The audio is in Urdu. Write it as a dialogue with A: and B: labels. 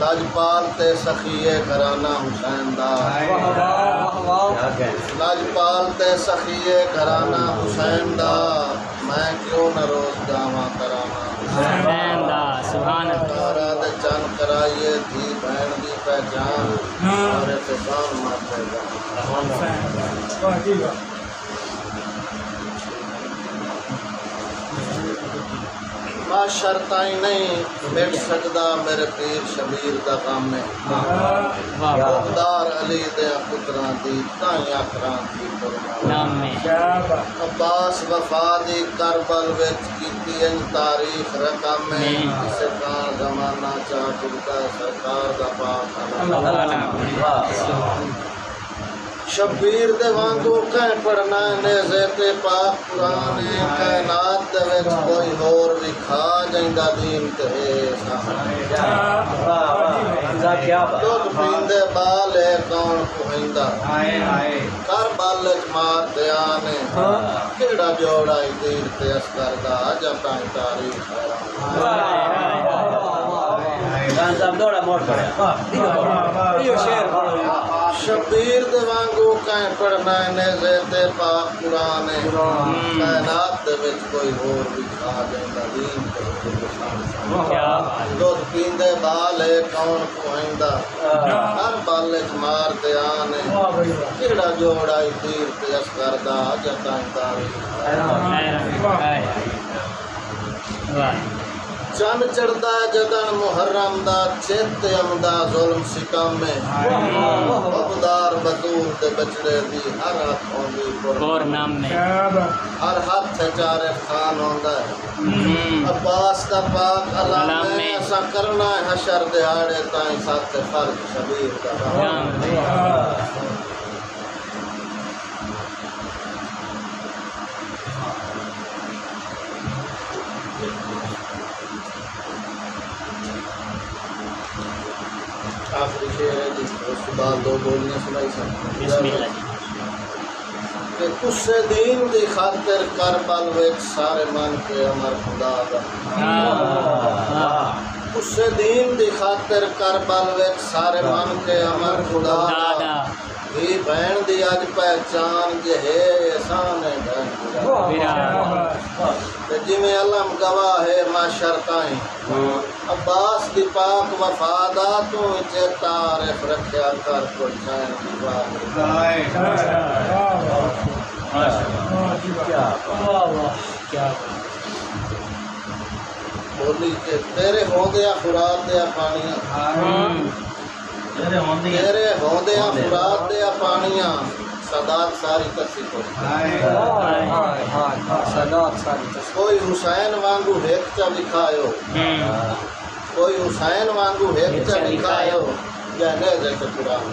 A: لاجپال تے سخیے گھرانہ حسین دا لاجپال تے سخیے گھرانہ حسین دا میں کیوں نہ روز جاواں کرانہ
B: حسین دا سبحان
A: تارا دے چن کرائیے تھی بہن دی پہچان سارے تے کام ماتے گا معاشر تائیں نہیں مٹ سکدا میرے پیر شبیر دا غم میں مقدار علی دے پتراں دی تائیں اکھراں دی
B: نام میں
A: عباس وفا دی کربل وچ کیتی ان تاریخ رقم میں اسے کان زمانہ چا ٹرتا سرکار دا پاک شبیر دے وانگو کہیں پڑھنا نیزے تے پاک قرآن کائنات دے وچ کوئی ہور بھی کھا جائندہ دین کہے دودھ پیندے بالے کون پوہندہ کر بالچ مار دیانے کیڑا جوڑا ہی دیر تے اسکر دا جب تائیں تاریخ شبیر دے وانگو کہیں پڑھنا نیزے تے پاک قرآن کائنات دے وچ کوئی ہور بھی کھا جائندہ دین دودھ پیندے بالے کون پوہندہ ہر بالچ مار دیانے کیڑا جوڑا ہی دیر تے اسکر دا جب تائیں تاریخ چند چڑھدا جدن محرم دا چیت امدا ظلم ستم میں عبدار بطور دے بچڑے دی ہر ہاتھ ہوندی
B: اور نام میں
A: ہر ہاتھ چارے خان ہوندا ہے عباس دا پاک علام میں ایسا کرنا ہے حشر دہاڑے تائیں ساتھ فرق شبیر دا آخری شعر ہے جس کو اس کے بعد دو بولیاں سنائی سکتے
B: بسم اللہ
A: کہ کس دین دی خاطر کربل وچ سارے من کے امر خدا دا کس دین دی خاطر کربل وچ سارے من کے امر خدا دا ہی بہن دی اج پہچان جہے احسان ہے بہن جی میں علم گواہ ہے معاشر تائیں عباس دی پاک وفاداتوں وچے تعارف رکھیا کر کو چین دی بات بولی کہ تیرے ہوندیا خوراک دیا پانیاں تیرے ہوندیا خوراک دیا پانیاں صدات ساری کسی کو کوئی حسین وانگو ہیک چا لکھائیو کوئی حسین وانگو ہیک چا لکھائیو یا نیزے سے قرآن